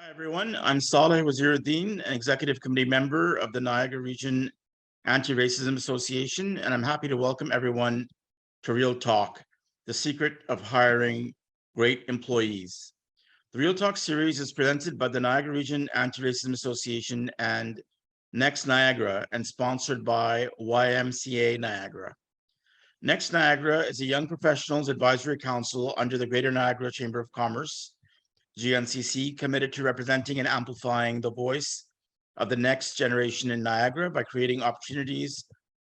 Hi, everyone. I'm Saleh Waziruddin, an executive committee member of the Niagara Region Anti-Racism Association, and I'm happy to welcome everyone to Real Talk, the secret of hiring great employees. The Real Talk series is presented by the Niagara Region Anti-Racism Association and Next Niagara and sponsored by YMCA Niagara. Next Niagara is a young professionals advisory council under the Greater Niagara Chamber of Commerce, GNCC, committed to representing and amplifying the voice of the next generation in Niagara by creating opportunities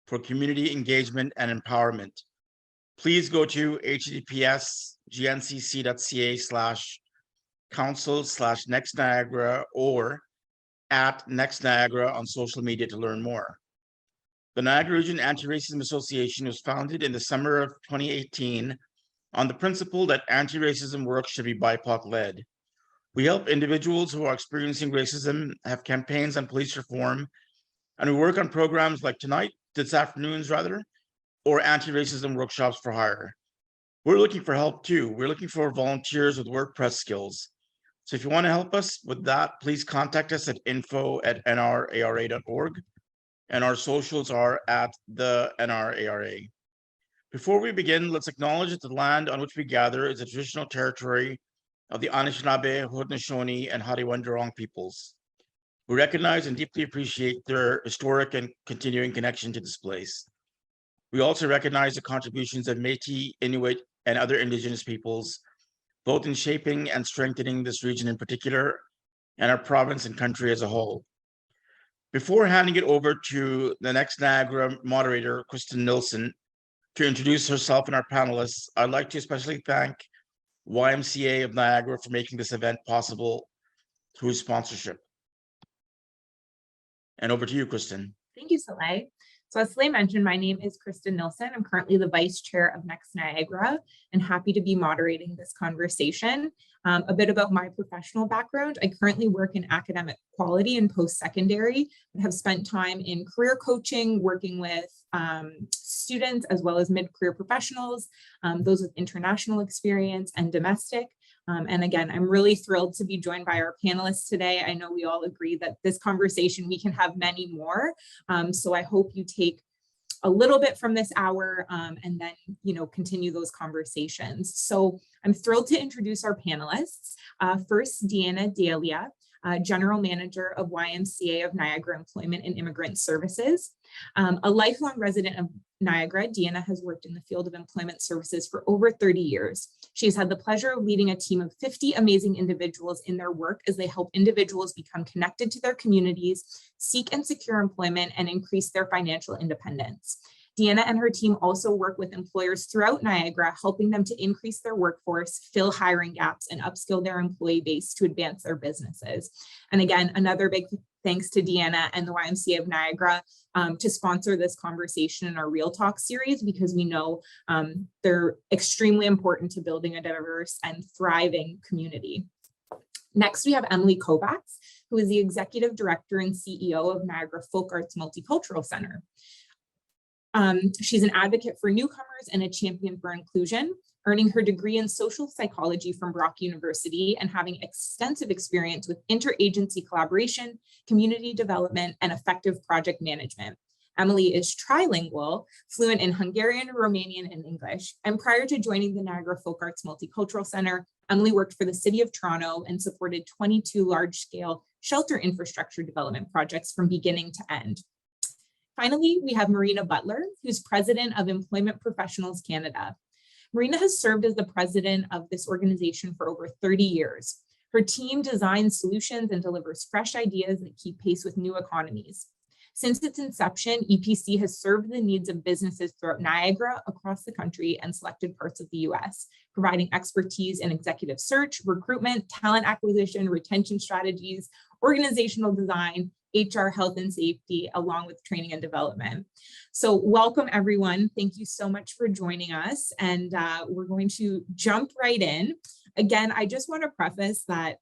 for community engagement and empowerment. Please go to https://gncc.ca/council/Next Niagara or at Next Niagara on social media to learn more. The Niagara Region Anti-Racism Association was founded in the summer of 2018 on the principle that anti-racism work should be BIPOC-led. We help individuals who are experiencing racism have campaigns on police reform, and we work on programs like this afternoon's or anti-racism workshops for hire. We're looking for help too. We're looking for volunteers with WordPress skills. So if you want to help us with that, please contact us at info@nrara.org, and our socials are at the NRARA. Before we begin, let's acknowledge that the land on which we gather is a traditional territory of the Anishinaabe, Haudenosaunee, and Hadiwandurung peoples. We recognize and deeply appreciate their historic and continuing connection to this place. We also recognize the contributions of Métis, Inuit, and other Indigenous peoples, both in shaping and strengthening this region in particular, and our province and country as a whole. Before handing it over to the Next Niagara moderator, Kristen Nilsson, to introduce herself and our panelists, I'd like to especially thank YMCA of Niagara for making this event possible through sponsorship. And over to you, Kristen. Thank you, Saleh. So as Saleh mentioned, my name is Kristen Nilsson. I'm currently the Vice Chair of Next Niagara and happy to be moderating this conversation. A bit about my professional background. I currently work in academic quality and post-secondary and have spent time in career coaching, working with students as well as mid-career professionals, those with international experience and domestic. And again, I'm really thrilled to be joined by our panelists today. I know we all agree that this conversation, we can have many more. So I hope you take a little bit from this hour and then, continue those conversations. So I'm thrilled to introduce our panelists. First, Deanna Dalia, General Manager of YMCA of Niagara Employment and Immigrant Services. A lifelong resident of Niagara, Deanna has worked in the field of employment services for over 30 years. She has had the pleasure of leading a team of 50 amazing individuals in their work as they help individuals become connected to their communities, seek and secure employment, and increase their financial independence. Deanna and her team also work with employers throughout Niagara, helping them to increase their workforce, fill hiring gaps, and upskill their employee base to advance their businesses. And again, another big thanks to Deanna and the YMCA of Niagara to sponsor this conversation in our Real Talk series, because we know they're extremely important to building a diverse and thriving community. Next, we have Emily Kovacs, who is the Executive Director and CEO of Niagara Folk Arts Multicultural Center. She's an advocate for newcomers and a champion for inclusion, earning her degree in social psychology from Brock University and having extensive experience with interagency collaboration, community development, and effective project management. Emily is trilingual, fluent in Hungarian, Romanian, and English. And prior to joining the Niagara Folk Arts Multicultural Center, Emily worked for the City of Toronto and supported 22 large-scale shelter infrastructure development projects from beginning to end. Finally, we have Marina Butler, who's president of Employment Professionals Canada. Marina has served as the president of this organization for over 30 years. Her team designs solutions and delivers fresh ideas that keep pace with new economies. Since its inception, EPC has served the needs of businesses throughout Niagara, across the country, and selected parts of the US, providing expertise in executive search, recruitment, talent acquisition, retention strategies, organizational design, HR, health and safety, along with training and development. So welcome everyone. Thank you so much for joining us. And we're going to jump right in. Again, I just want to preface that,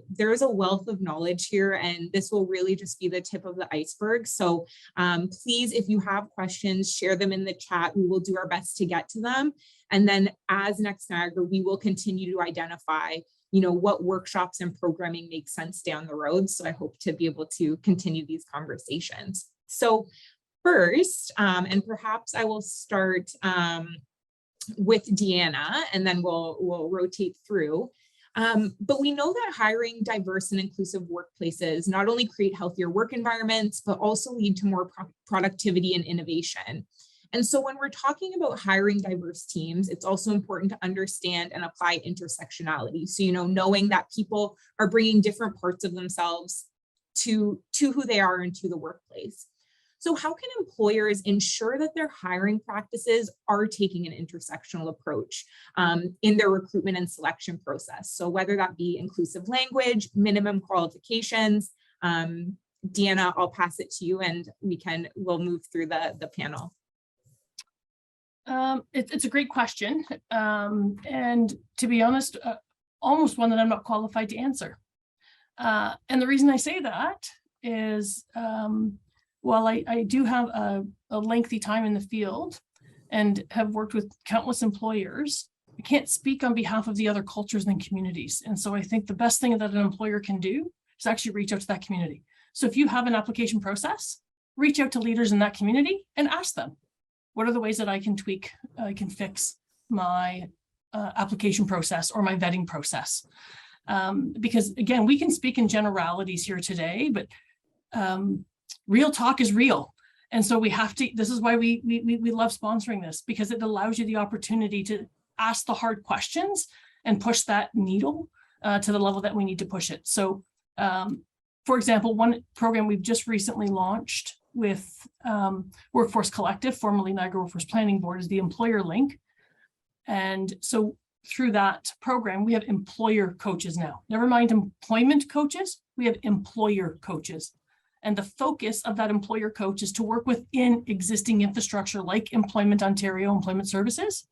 there's a wealth of knowledge here, and this will really just be the tip of the iceberg. So please, if you have questions, share them in the chat. We will do our best to get to them. And then as Next Niagara, we will continue to identify what workshops and programming make sense down the road. So I hope to be able to continue these conversations. So first, and perhaps I will start with Deanna, and then we'll rotate through. But we know that hiring diverse and inclusive workplaces not only create healthier work environments, but also lead to more productivity and innovation. And so when we're talking about hiring diverse teams, it's also important to understand and apply intersectionality. So, knowing that people are bringing different parts of themselves to who they are and to the workplace. So how can employers ensure that their hiring practices are taking an intersectional approach in their recruitment and selection process? So whether that be inclusive language, minimum qualifications. Deanna, I'll pass it to you and we'll move through the panel. It's a great question. And to be honest, almost one that I'm not qualified to answer. And the reason I say that is, while I do have a lengthy time in the field and have worked with countless employers, I can't speak on behalf of the other cultures and communities. And so I think the best thing that an employer can do is actually reach out to that community. So if you have an application process, reach out to leaders in that community and ask them, what are the ways that I can tweak, I can fix my application process or my vetting process? Because again, we can speak in generalities here today, but real talk is real. And so we have to, this is why we love sponsoring this, because it allows you the opportunity to ask the hard questions and push that needle to the level that we need to push it. So for example, one program we've just recently launched with Workforce Collective, formerly Niagara Workforce Planning Board, is the Employer Link. And so through that program, we have employer coaches now. Never mind employment coaches, we have employer coaches. And the focus of that employer coach is to work within existing infrastructure like Employment Ontario, Employment Services,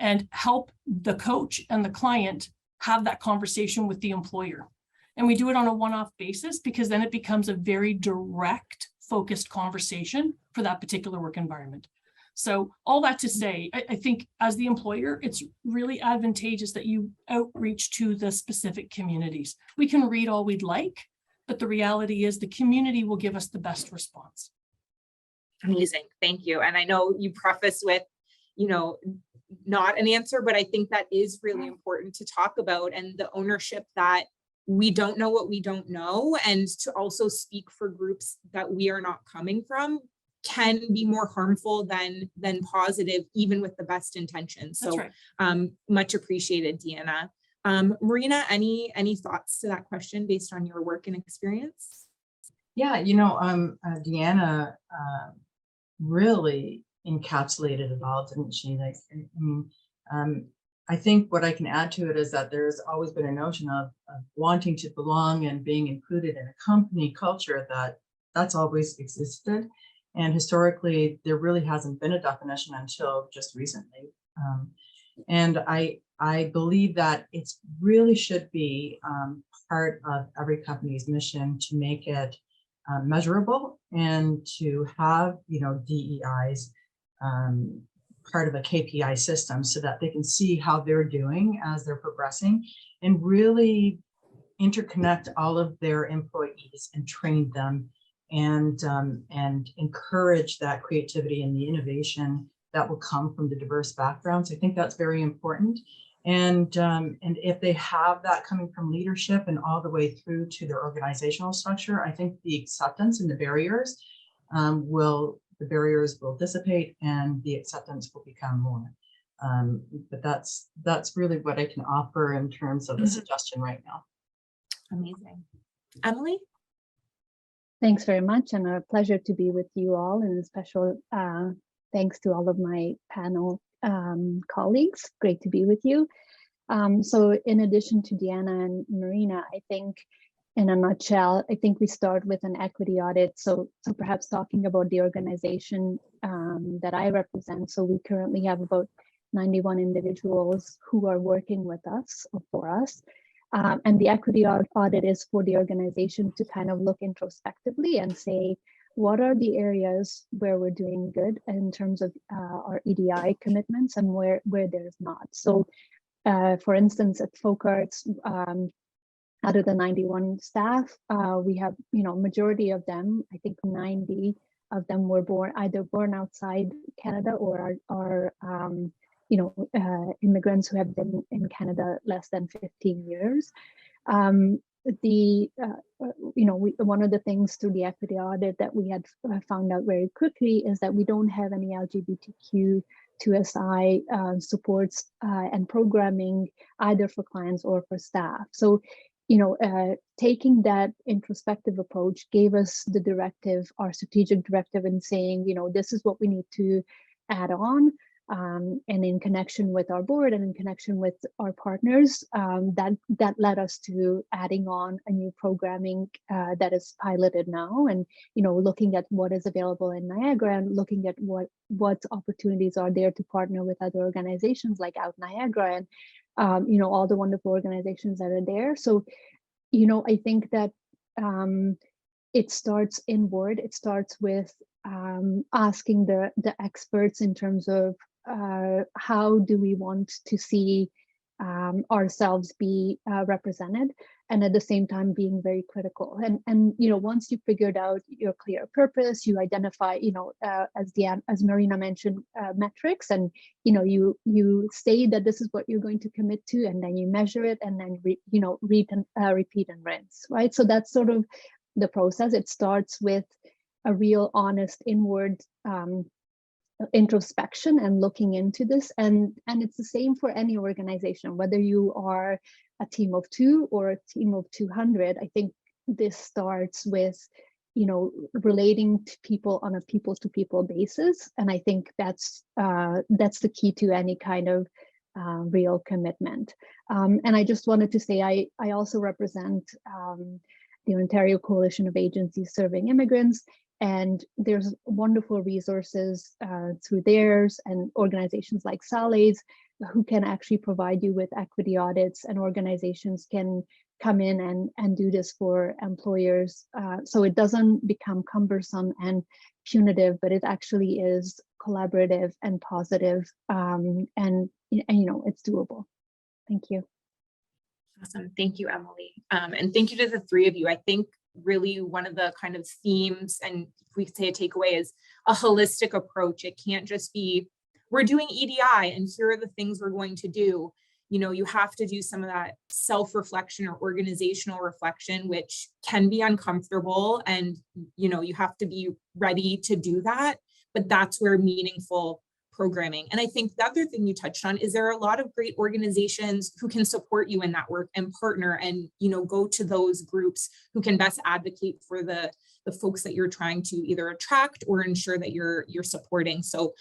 and help the coach and the client have that conversation with the employer. And we do it on a one-off basis because then it becomes a very direct, focused conversation for that particular work environment. So all that to say, I think as the employer, it's really advantageous that you outreach to the specific communities. We can read all we'd like, but the reality is the community will give us the best response. Amazing, thank you. And I know you preface with, not an answer, but I think that is really important to talk about, and the ownership that we don't know what we don't know, and to also speak for groups that we are not coming from can be more harmful than positive, even with the best intentions. So right. Much appreciated, Deanna. Marina, any thoughts to that question based on your work and experience? Yeah, Deanna really encapsulated it all, didn't she? Like, I think what I can add to it is that there's always been a notion of wanting to belong and being included in a company culture that's always existed. And historically, there really hasn't been a definition until just recently. And I believe that it really should be part of every company's mission to make it measurable and to have, DEIs part of a KPI system so that they can see how they're doing as they're progressing and really interconnect all of their employees and train them and encourage that creativity and the innovation that will come from the diverse backgrounds. I think that's very important. And if they have that coming from leadership and all the way through to their organizational structure, I think the acceptance and the barriers will dissipate and the acceptance will become more. But that's really what I can offer in terms of a suggestion right now. Amazing. Emily? Thanks very much, and a pleasure to be with you all, and a special thanks to all of my panel colleagues. Great to be with you. So in addition to Deanna and Marina, I think in a nutshell, I think we start with an equity audit. So perhaps talking about the organization that I represent. So we currently have about 91 individuals who are working with us or for us. And the equity audit is for the organization to kind of look introspectively and say, what are the areas where we're doing good in terms of our EDI commitments and where there's not. So For instance, at Folkarts, out of the 91 staff, we have, majority of them, I think 90 of them were either born outside Canada or are immigrants who have been in Canada less than 15 years. One of the things through the equity audit that we had found out very quickly is that we don't have any LGBTQ2SI supports and programming either for clients or for staff. So, taking that introspective approach gave us the directive, our strategic directive, in saying, this is what we need to add on. And in connection with our board and in connection with our partners, that led us to adding on a new programming that is piloted now, and looking at what is available in Niagara and looking at what opportunities are there to partner with other organizations like Out Niagara and all the wonderful organizations that are there. So I think that it starts inward. It starts with asking the experts in terms of how do we want to see ourselves be represented, and at the same time being very critical. And once you figured out your clear purpose, you identify, as Marina mentioned, metrics, and you say that this is what you're going to commit to, and then you measure it, and then repeat and rinse, right? So that's sort of the process. It starts with a real honest inward introspection and looking into this, and it's the same for any organization, whether you are a team of 2 or a team of 200. I think this starts with relating to people on a people-to-people basis, and I think that's the key to any kind of real commitment. And I just wanted to say I also represent the Ontario Coalition of Agencies Serving Immigrants. And there's wonderful resources through theirs and organizations like Sally's who can actually provide you with equity audits, and organizations can come in and do this for employers. So it doesn't become cumbersome and punitive, but it actually is collaborative and positive, and it's doable. Thank you. Awesome. Thank you, Emily. And thank you to the three of you. I think really one of the kind of themes, and if we say a takeaway, is a holistic approach. It can't just be, we're doing EDI and here are the things we're going to do. You have to do some of that self-reflection or organizational reflection, which can be uncomfortable, and you have to be ready to do that, but that's where meaningful programming. And I think the other thing you touched on is there are a lot of great organizations who can support you in that work and partner, and go to those groups who can best advocate for the folks that you're trying to either attract or ensure that you're supporting. So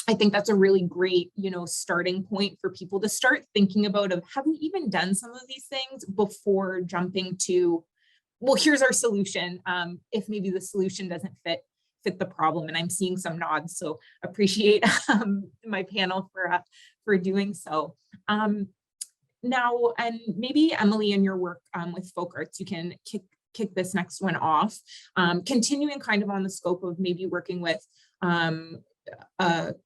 I think that's a really great starting point for people to start thinking about, of have we even done some of these things before jumping to, well, here's our solution, if maybe the solution doesn't fit the problem. And I'm seeing some nods, so appreciate my panel for doing so. Now, and maybe Emily, in your work with Folkarts, you can kick this next one off, continuing kind of on the scope of maybe working with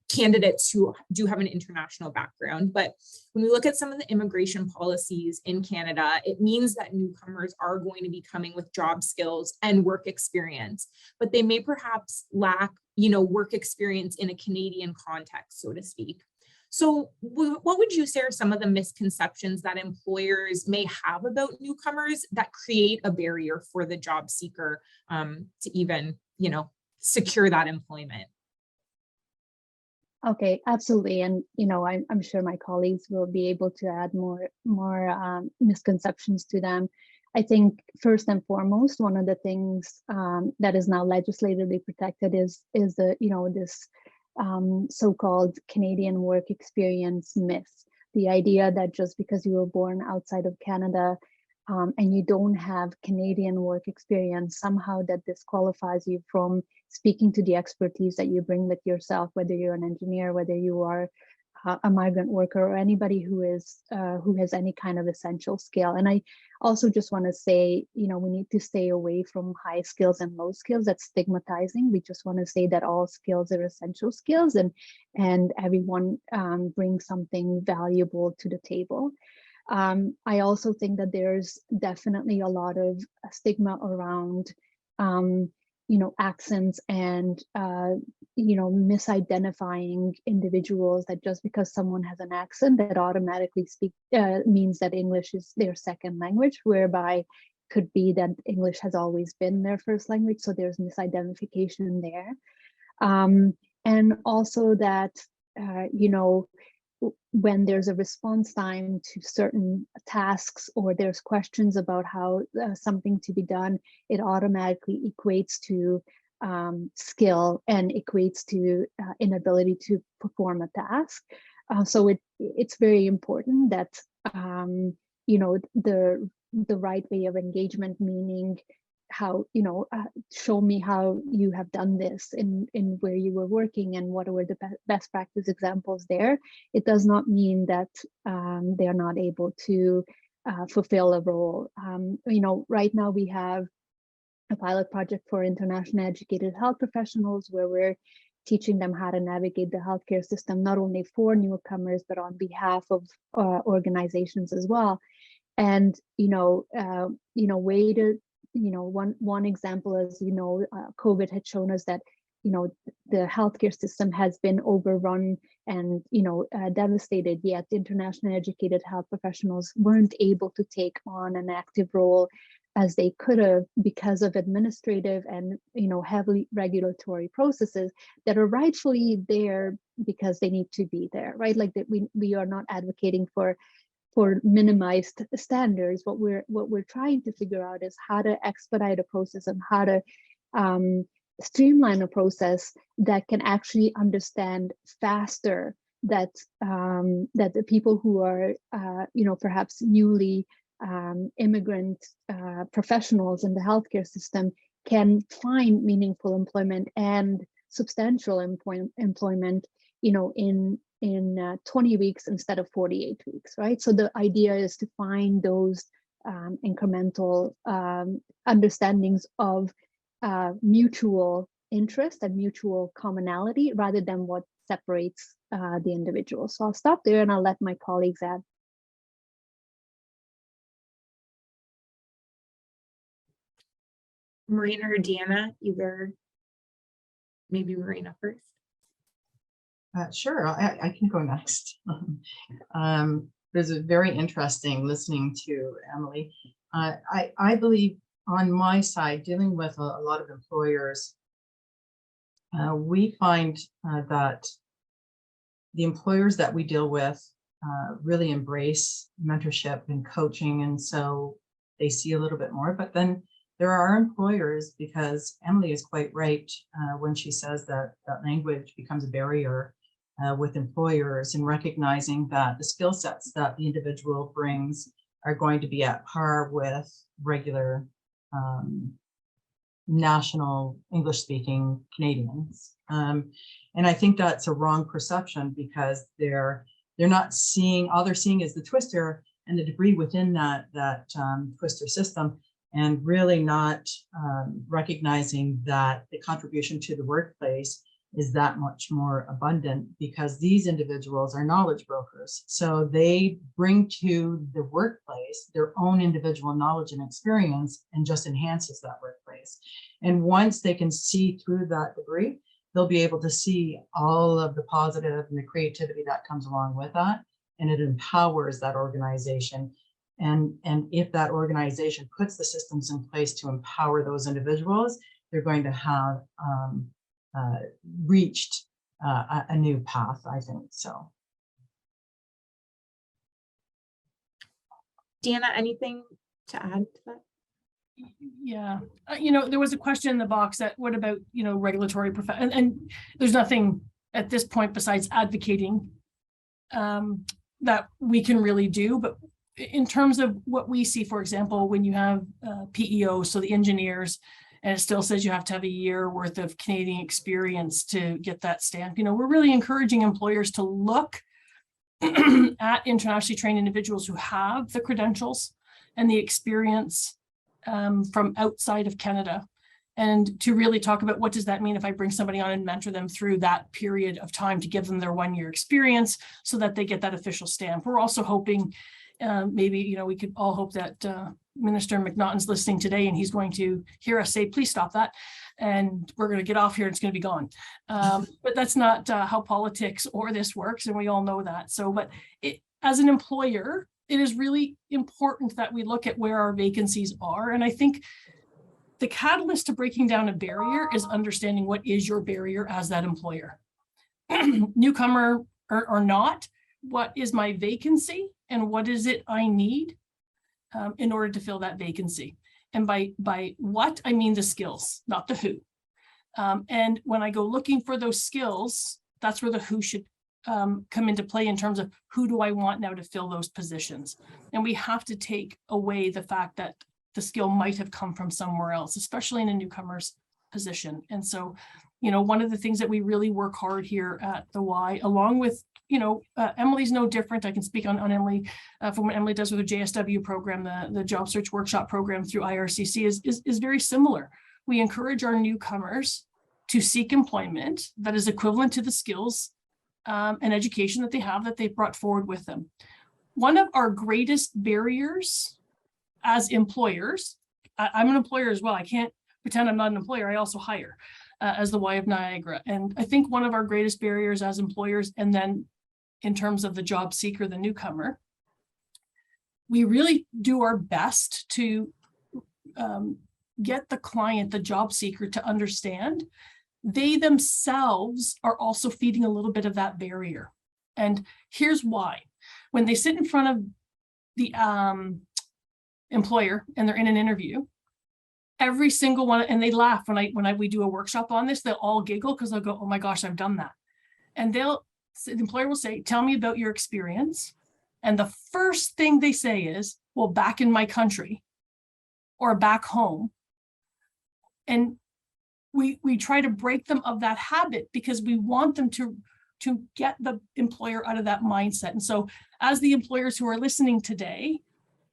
candidates who do have an international background. But when we look at some of the immigration policies in Canada, it means that newcomers are going to be coming with job skills and work experience, but they may perhaps lack, work experience in a Canadian context, so to speak. So what would you say are some of the misconceptions that employers may have about newcomers that create a barrier for the job seeker to even, secure that employment? Okay, absolutely. And, I'm sure my colleagues will be able to add more misconceptions to them. I think first and foremost, one of the things that is now legislatively protected is the, this so-called Canadian work experience myth. The idea that just because you were born outside of Canada and you don't have Canadian work experience, somehow that disqualifies you from speaking to the expertise that you bring with yourself, whether you're an engineer, whether you are a migrant worker or anybody who has any kind of essential skill. And I also just want to say, you know, we need to stay away from high skills and low skills. That's stigmatizing. We just want to say that all skills are essential skills, and everyone brings something valuable to the table. I also think that there's definitely a lot of stigma around, you know, accents and, you know, misidentifying individuals, that just because someone has an accent that automatically means that English is their second language, whereby could be that English has always been their first language. So there's misidentification there. And also that, you know, when there's a response time to certain tasks, or there's questions about how something to be done, it automatically equates to skill and equates to inability to perform a task. So it's very important that, you know, the right way of engagement, meaning how, you know, show me how you have done this in where you were working and what were the best practice examples there. It does not mean that they are not able to fulfill a role. You know, right now we have a pilot project for internationally educated health professionals, where we're teaching them how to navigate the healthcare system, not only for newcomers, but on behalf of organizations as well. And, way to, one example is, COVID had shown us that, the healthcare system has been overrun and, devastated, yet internationally educated health professionals weren't able to take on an active role as they could have because of administrative and, heavily regulatory processes that are rightfully there because they need to be there, right? Like that we are not advocating for minimized standards. What we're trying to figure out is how to expedite a process and how to streamline a process that can actually understand faster that that the people who are perhaps newly immigrant professionals in the healthcare system can find meaningful employment and substantial employment, in 20 weeks instead of 48 weeks, right? So the idea is to find those incremental understandings of mutual interest and mutual commonality rather than what separates the individual. So I'll stop there and I'll let my colleagues add. Marina or Deanna, either, maybe Marina first. Sure, I can go next. It was very interesting listening to Emily. I believe on my side, dealing with a lot of employers, we find that the employers that we deal with really embrace mentorship and coaching, and so they see a little bit more. But then there are employers, because Emily is quite right when she says that language becomes a barrier with employers, and recognizing that the skill sets that the individual brings are going to be at par with regular national English-speaking Canadians. And I think that's a wrong perception, because they're not seeing, all they're seeing is the twister and the debris within that twister system, and really not recognizing that the contribution to the workplace is that much more abundant, because these individuals are knowledge brokers. So they bring to the workplace their own individual knowledge and experience, and just enhances that workplace. And once they can see through that debris, they'll be able to see all of the positive and the creativity that comes along with that. And it empowers that organization. And if that organization puts the systems in place to empower those individuals, they're going to have reached a new path, I think. So, Deanna, anything to add to that? Yeah, there was a question in the box that what about regulatory and there's nothing at this point besides advocating that we can really do. But in terms of what we see, for example, when you have PEO, so the engineers, and it still says you have to have a year worth of Canadian experience to get that stamp. We're really encouraging employers to look at internationally trained individuals who have the credentials and the experience from outside of Canada, and to really talk about what does that mean if I bring somebody on and mentor them through that period of time to give them their 1-year experience so that they get that official stamp. We're also hoping maybe, you know, we could all hope that Minister McNaughton's listening today and he's going to hear us say, please stop that. And we're going to get off here and it's going to be gone. But that's not how politics or this works. And we all know that. So, but as an employer, it is really important that we look at where our vacancies are. And I think the catalyst to breaking down a barrier is understanding what is your barrier as that employer. Newcomer or not, what is my vacancy and what is it I need in order to fill that vacancy? And by what, I mean the skills, not the who. And when I go looking for those skills, that's where the who should come into play in terms of who do I want now to fill those positions. And we have to take away the fact that the skill might have come from somewhere else, especially in a newcomer's position. And so, you know, one of the things that we really work hard here at the Y, along with, you know, Emily's no different. I can speak on Emily from what Emily does with the JSW program, the job search workshop program through IRCC is very similar. We encourage our newcomers to seek employment that is equivalent to the skills and education that they have that they've brought forward with them. One of our greatest barriers as employers, I'm an employer as well. I can't pretend I'm not an employer. I also hire as the Y of Niagara. And I think one of our greatest barriers as employers, and then in terms of the job seeker, the newcomer, we really do our best to get the client, the job seeker, to understand they themselves are also feeding a little bit of that barrier. And here's why. When they sit in front of the employer and they're in an interview, every single one, and they laugh when we do a workshop on this, they'll all giggle because they'll go, oh my gosh, I've done that. And the employer will say, tell me about your experience. And the first thing they say is, well, back in my country or back home. And we try to break them of that habit because we want them to get the employer out of that mindset. And so as the employers who are listening today,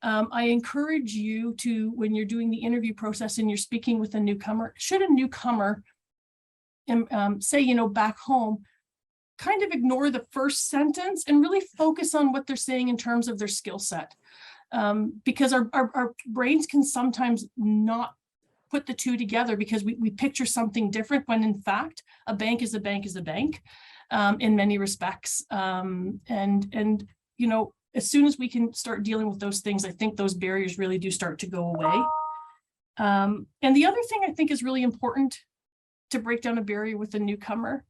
I encourage you to, when you're doing the interview process and you're speaking with a newcomer, should a newcomer say, you know, back home, kind of ignore the first sentence and really focus on what they're saying in terms of their skill set. Because our brains can sometimes not put the two together because we picture something different when in fact a bank is a bank is a bank in many respects. And you know, as soon as we can start dealing with those things, I think those barriers really do start to go away. And the other thing I think is really important to break down a barrier with a newcomer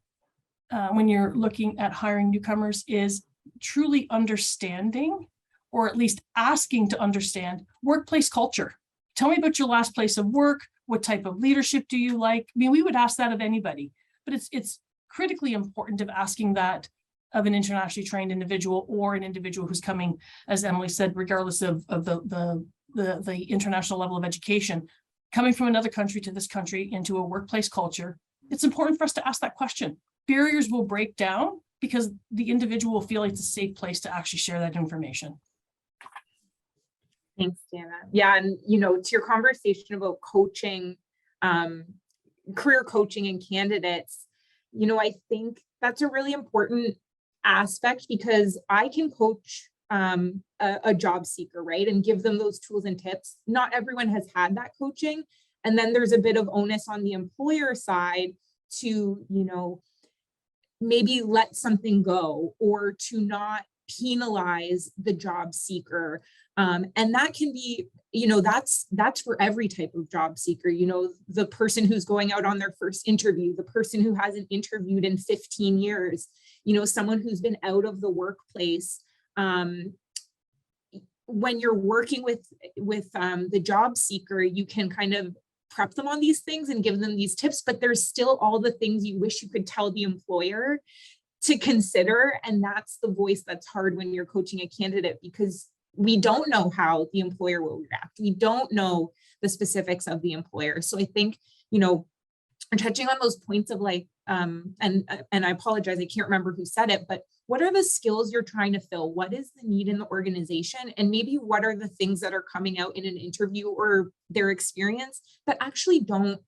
when you're looking at hiring newcomers is truly understanding, or at least asking to understand, workplace culture. Tell me about your last place of work. What type of leadership do you like? I mean, we would ask that of anybody, but it's critically important of asking that of an internationally trained individual or an individual who's coming, as Emily said, regardless of the international level of education, coming from another country to this country into a workplace culture. It's important for us to ask that question. Barriers will break down because the individual will feel like it's a safe place to actually share that information. Thanks, Dana. Yeah, and you know, to your conversation about coaching, career coaching and candidates, you know, I think that's a really important aspect because I can coach a job seeker, right, and give them those tools and tips. Not everyone has had that coaching, and then there's a bit of onus on the employer side to, you know, maybe let something go or to not penalize the job seeker. And that can be, you know, that's for every type of job seeker, you know, the person who's going out on their first interview, the person who hasn't interviewed in 15 years, you know, someone who's been out of the workplace. When you're working with the job seeker, you can kind of prep them on these things and give them these tips, but there's still all the things you wish you could tell the employer to consider. And that's the voice that's hard when you're coaching a candidate, because we don't know how the employer will react. We don't know the specifics of the employer. So I think, you know, touching on those points of like, and I apologize, I can't remember who said it, but what are the skills you're trying to fill? What is the need in the organization? And maybe what are the things that are coming out in an interview or their experience that actually don't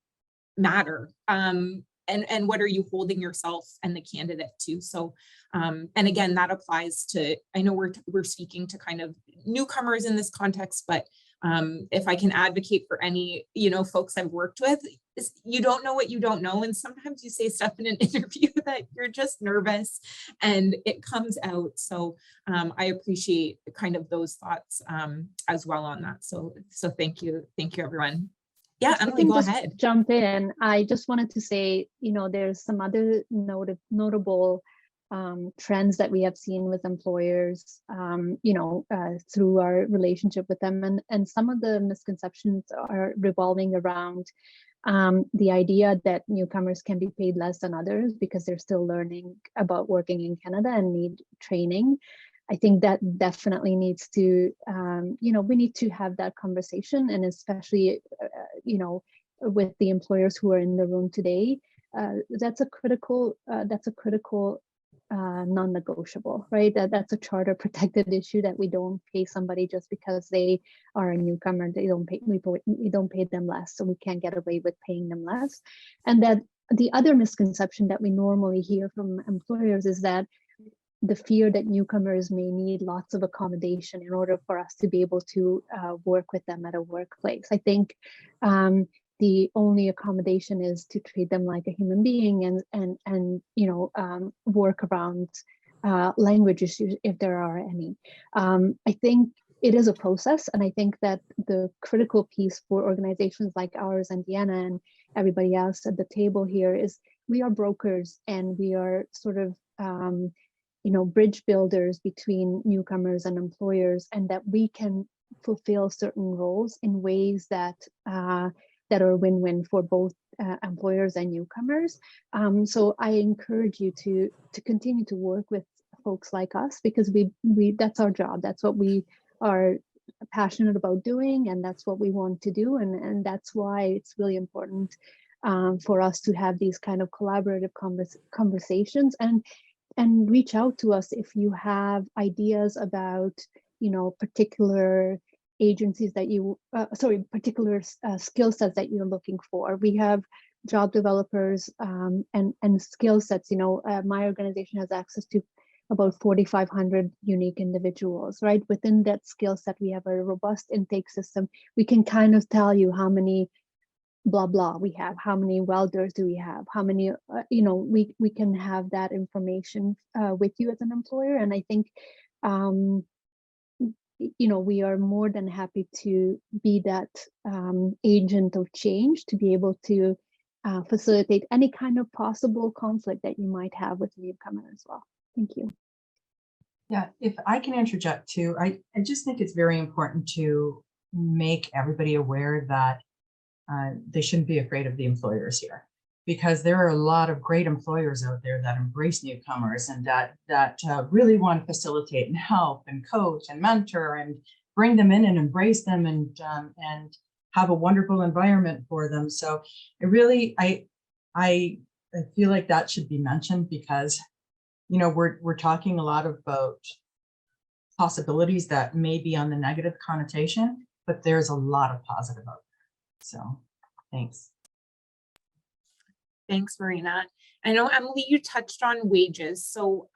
matter? And what are you holding yourself and the candidate to? So, and again, that applies to, I know we're speaking to kind of newcomers in this context, but if I can advocate for any, folks I've worked with, is you don't know what you don't know. And sometimes you say stuff in an interview that you're just nervous and it comes out. So I appreciate kind of those thoughts as well on that. So thank you. Thank you, everyone. Yeah, Emily, go ahead. Jump in. I just wanted to say, there's some other notable trends that we have seen with employers, through our relationship with them. And some of the misconceptions are revolving around the idea that newcomers can be paid less than others because they're still learning about working in Canada and need training. I think that definitely needs to, we need to have that conversation, and especially, with the employers who are in the room today, that's a critical non-negotiable, right? That's a charter protected issue, that we don't pay somebody just because they are a newcomer. We don't pay them less, so we can't get away with paying them less. And that the other misconception that we normally hear from employers is that the fear that newcomers may need lots of accommodation in order for us to be able to work with them at a workplace. I think the only accommodation is to treat them like a human being and work around language issues if there are any. I think it is a process, and I think that the critical piece for organizations like ours and Deanna and everybody else at the table here is we are brokers, and we are sort of bridge builders between newcomers and employers, and that we can fulfill certain roles in ways that are win-win for both employers and newcomers. So I encourage you to continue to work with folks like us, because we that's our job. That's what we are passionate about doing, and that's what we want to do, and that's why it's really important for us to have these kind of collaborative conversations and reach out to us if you have ideas about, particular agencies that particular skill sets that you're looking for. We have job developers and skill sets. My organization has access to about 4,500 unique individuals, right? Within that skill set, we have a robust intake system. We can kind of tell you how many blah blah we have, how many welders do we have, how many we can have that information with you as an employer. And I think we are more than happy to be that agent of change, to be able to facilitate any kind of possible conflict that you might have with the newcomer as well. Thank you. Yeah, if I can interject too, I just think it's very important to make everybody aware that they shouldn't be afraid of the employers here, because there are a lot of great employers out there that embrace newcomers and that really want to facilitate and help and coach and mentor and bring them in and embrace them and have a wonderful environment for them. So I feel like that should be mentioned, because we're talking a lot about possibilities that may be on the negative connotation, but there's a lot of positive out there. So thanks. Thanks, Marina. I know, Emily, you touched on wages. So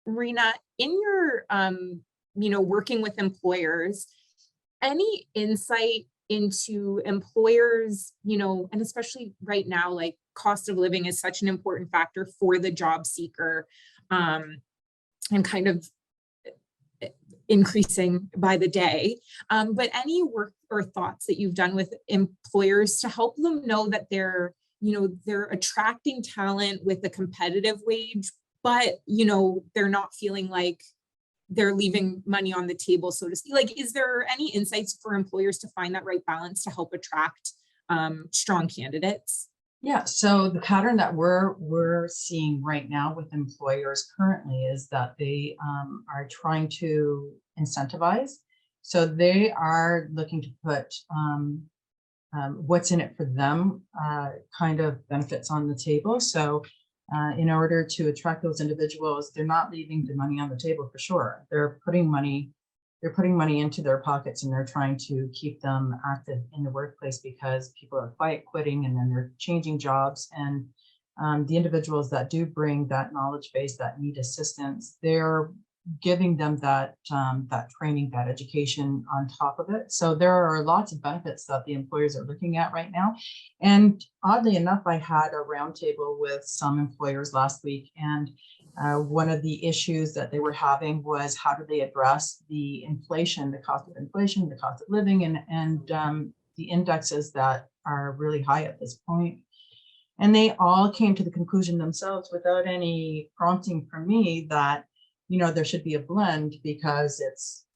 Marina, in your working with employers, any insight into employers, and especially right now, like cost of living is such an important factor for the job seeker, and kind of increasing by the day, but any work or thoughts that you've done with employers to help them know that they're attracting talent with a competitive wage, but they're not feeling like they're leaving money on the table, so to speak. Like, is there any insights for employers to find that right balance to help attract strong candidates? Yeah, so the pattern that we're seeing right now with employers currently is that they are trying to incentivize. So they are looking to put what's in it for them kind of benefits on the table. So in order to attract those individuals, they're not leaving the money on the table for sure. They're putting money into their pockets, and they're trying to keep them active in the workplace because people are quitting, and then they're changing jobs. And the individuals that do bring that knowledge base that need assistance, they're giving them that training, that education on top of it. So there are lots of benefits that the employers are looking at right now. And oddly enough, I had a roundtable with some employers last week, and one of the issues that they were having was how do they address the inflation, the cost of inflation, the cost of living, and the indexes that are really high at this point. And they all came to the conclusion themselves without any prompting from me that, there should be a blend, because it's,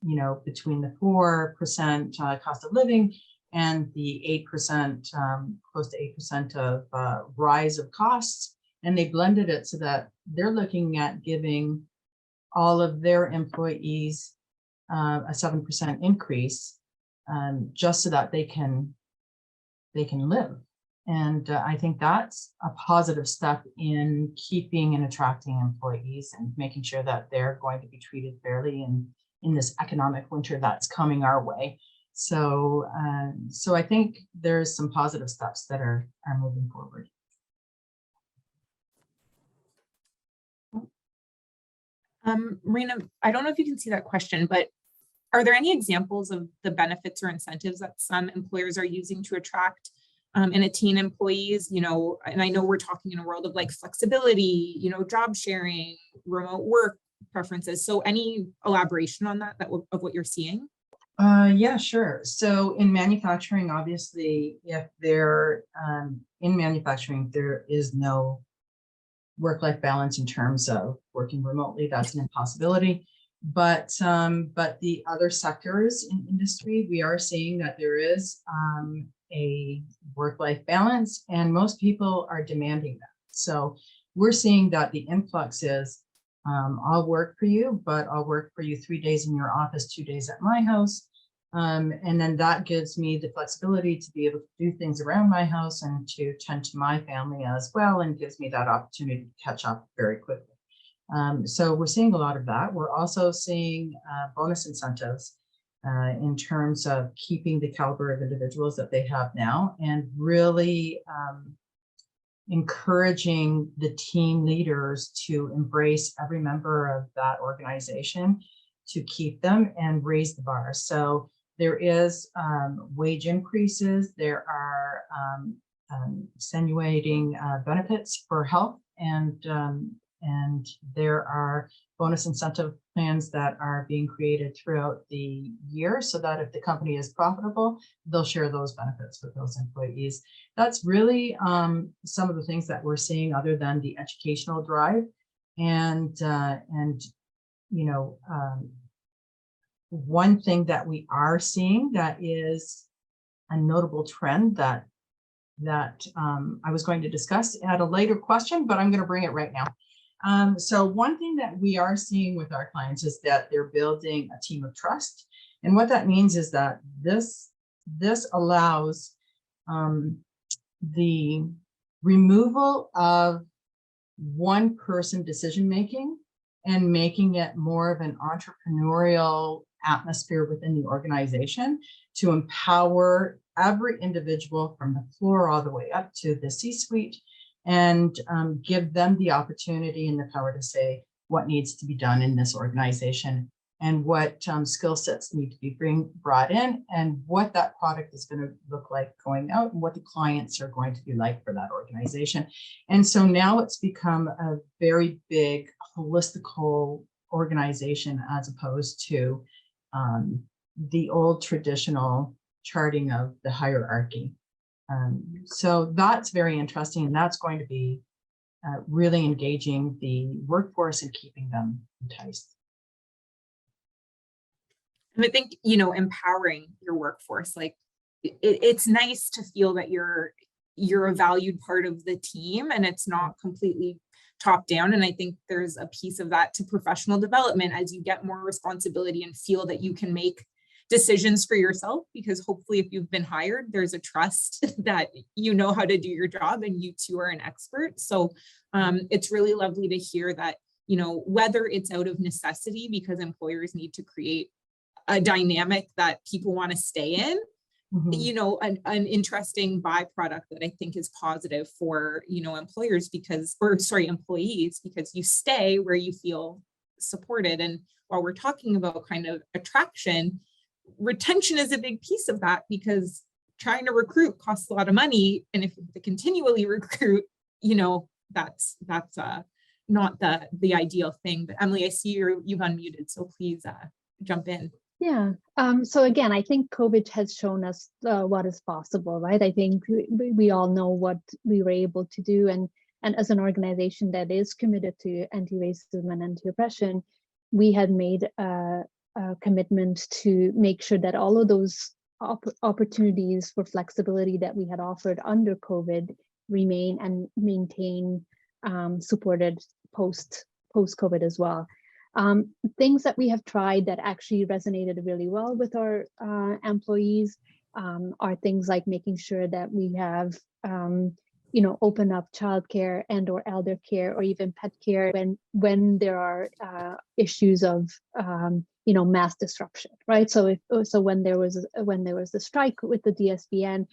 between the 4% cost of living and the 8%, close to 8% of rise of costs. And they blended it so that they're looking at giving all of their employees a 7% increase, just so that they can live. And I think that's a positive step in keeping and attracting employees and making sure that they're going to be treated fairly in this economic winter that's coming our way. So I think there's some positive steps that are moving forward. Marina, I don't know if you can see that question, but are there any examples of the benefits or incentives that some employers are using to attract and attain employees? And I know we're talking in a world of like flexibility, job sharing, remote work preferences. So any elaboration on that of what you're seeing? Yeah, sure. So in manufacturing, obviously, if they're in manufacturing, there is no work-life balance in terms of working remotely. That's an impossibility. But the other sectors in industry, we are seeing that there is a work-life balance, and most people are demanding that. So we're seeing that the influx is, I'll work for you, but I'll work for you 3 days in your office, 2 days at my house. And then that gives me the flexibility to be able to do things around my house and to tend to my family as well, and gives me that opportunity to catch up very quickly. So we're seeing a lot of that. We're also seeing bonus incentives in terms of keeping the caliber of individuals that they have now, and really encouraging the team leaders to embrace every member of that organization, to keep them and raise the bar. So there is wage increases, there are extenuating benefits for health, and there are bonus incentive plans that are being created throughout the year, so that if the company is profitable, they'll share those benefits with those employees. That's really some of the things that we're seeing, other than the educational drive. And one thing that we are seeing that is a notable trend that I was going to discuss at a later question, but I'm going to bring it right now. So one thing that we are seeing with our clients is that they're building a team of trust. And what that means is that this allows the removal of one person decision-making and making it more of an entrepreneurial atmosphere within the organization, to empower every individual from the floor all the way up to the C-suite, and give them the opportunity and the power to say what needs to be done in this organization, and what skill sets need to be brought in, and what that product is going to look like going out, and what the clients are going to be like for that organization. And so now it's become a very big holistical organization, as opposed to the old traditional charting of the hierarchy. So that's very interesting, and that's going to be really engaging the workforce and keeping them enticed. And I think, empowering your workforce, like it's nice to feel that you're a valued part of the team, and it's not completely top down. And I think there's a piece of that to professional development as you get more responsibility and feel that you can make decisions for yourself, because hopefully if you've been hired, there's a trust that you know how to do your job and you too are an expert. So it's really lovely to hear that, you know, whether it's out of necessity because employers need to create a dynamic that people want to stay in, you know, an interesting byproduct that I think is positive for, you know, employers because, or sorry, employees, because you stay where you feel supported. And while we're talking about kind of attraction, retention is a big piece of that, because trying to recruit costs a lot of money. And if you have to continually recruit, you know, that's not the ideal thing. But Emily, I see you've unmuted, so please jump in. Yeah. So again, I think COVID has shown us what is possible, right? I think we all know what we were able to do, and as an organization that is committed to anti-racism and anti-oppression, we had made a commitment to make sure that all of those opportunities for flexibility that we had offered under COVID remain and maintain supported post-COVID as well. Things that we have tried that actually resonated really well with our employees are things like making sure that we have, you know, open up childcare and or elder care or even pet care when there are issues of, you know, mass disruption, right? So when there was the strike with the DSBN,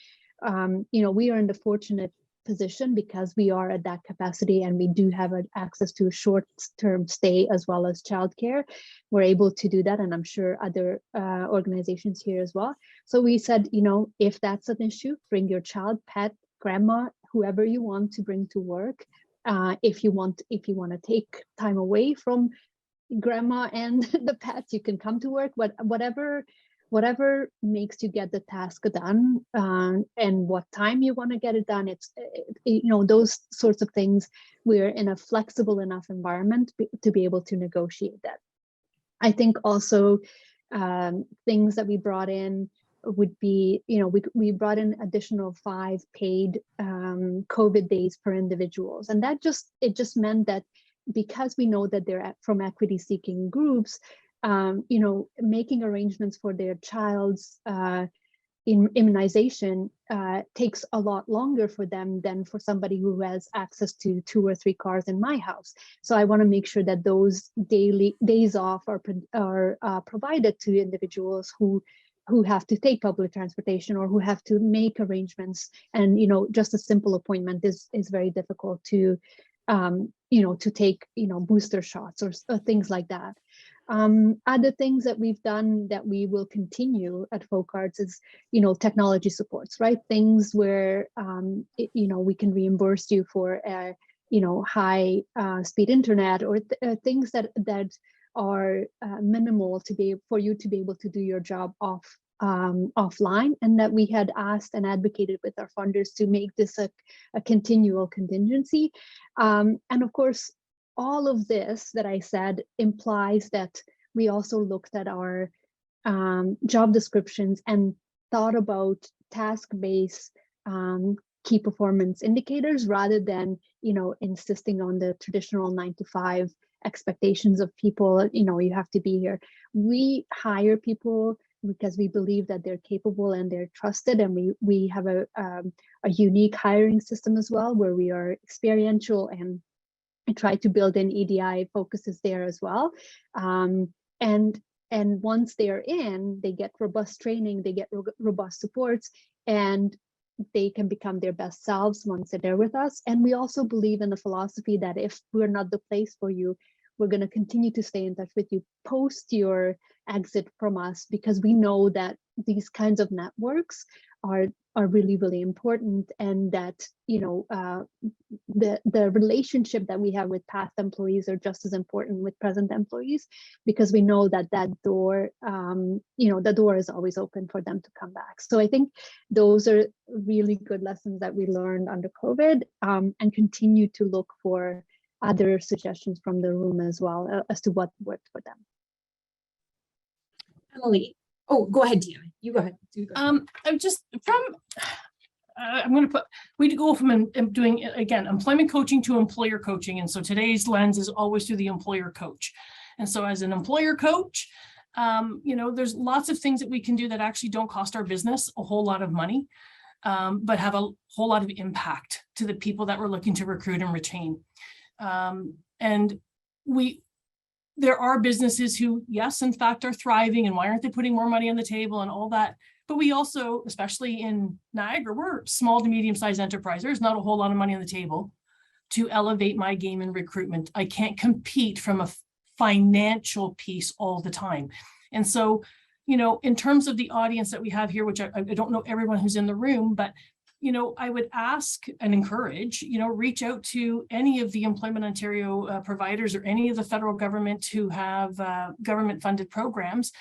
you know, we are in the fortunate position because we are at that capacity and we do have access to short-term stay as well as childcare. We're able to do that, and I'm sure other organizations here as well. So we said, you know, if that's an issue, bring your child, pet, grandma, whoever you want to bring to work. If you want to take time away from grandma and the pet, you can come to work. But whatever makes you get the task done, and what time you want to get it done, it's you know, those sorts of things. We're in a flexible enough environment to be able to negotiate that. I think also things that we brought in would be, you know, we brought in additional 5 paid COVID days per individuals, and that just meant that because we know that they're from equity seeking groups, you know, making arrangements for their child's immunization takes a lot longer for them than for somebody who has access to 2 or 3 cars in my house. So I want to make sure that those days off are provided to individuals who have to take public transportation or who have to make arrangements. And, you know, just a simple appointment is very difficult to, you know, to take, you know, booster shots or things like that. Other things that we've done that we will continue at Folkarts is, you know, technology supports, right? Things where, you know, we can reimburse you for, you know, high speed internet or things that are minimal for you to be able to do your job offline, and that we had asked and advocated with our funders to make this a continual contingency. And of course, all of this that I said implies that we also looked at our job descriptions and thought about task-based key performance indicators rather than, you know, insisting on the traditional 9 to 5 expectations of people. You know, you have to be here. We hire people because we believe that they're capable and they're trusted, and we have a unique hiring system as well, where we are experiential and try to build in EDI focuses there as well. And once they're in, they get robust training, they get robust supports, and they can become their best selves once they're there with us. And we also believe in the philosophy that if we're not the place for you, we're going to continue to stay in touch with you post your exit from us, because we know that these kinds of networks are really, really important, and that, you know, the relationship that we have with past employees are just as important with present employees, because we know that door, you know, the door is always open for them to come back. So I think those are really good lessons that we learned under COVID, and continue to look for other suggestions from the room as well as to what worked for them. Emily, oh, go ahead, Deanna. You go ahead. I'm just from, I'm going to put, we go from doing, again, employment coaching to employer coaching. And so today's lens is always through the employer coach. And so as an employer coach, You know, there's lots of things that we can do that actually don't cost our business a whole lot of money, but have a whole lot of impact to the people that we're looking to recruit and retain. And there are businesses who, yes, in fact, are thriving, and why aren't they putting more money on the table and all that? But we also, especially in Niagara, we're small to medium-sized enterprise. There's not a whole lot of money on the table to elevate my game in recruitment. I can't compete from a financial piece all the time. And so, you know, in terms of the audience that we have here, which I don't know everyone who's in the room, but, you know, I would ask and encourage, you know, reach out to any of the Employment Ontario providers or any of the federal government who have government funded programs,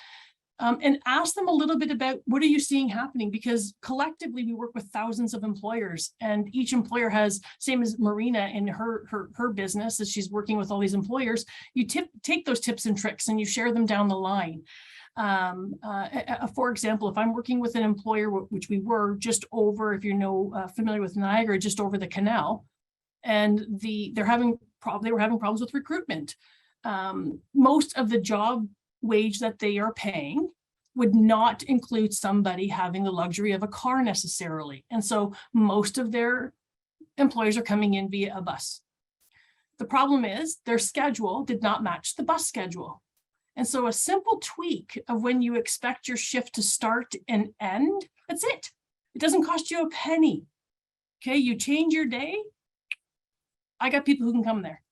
and ask them a little bit about what are you seeing happening, because collectively we work with thousands of employers, and each employer has, same as Marina in her business, as she's working with all these employers, you take those tips and tricks and you share them down the line. For example, if I'm working with an employer, which we were just over, if you know, familiar with Niagara, just over the canal, and they were having problems with recruitment. Most of the job wage that they are paying would not include somebody having the luxury of a car necessarily. And so most of their employers are coming in via a bus. The problem is their schedule did not match the bus schedule. And so a simple tweak of when you expect your shift to start and end, that's it. It doesn't cost you a penny. Okay, you change your day. I got people who can come there.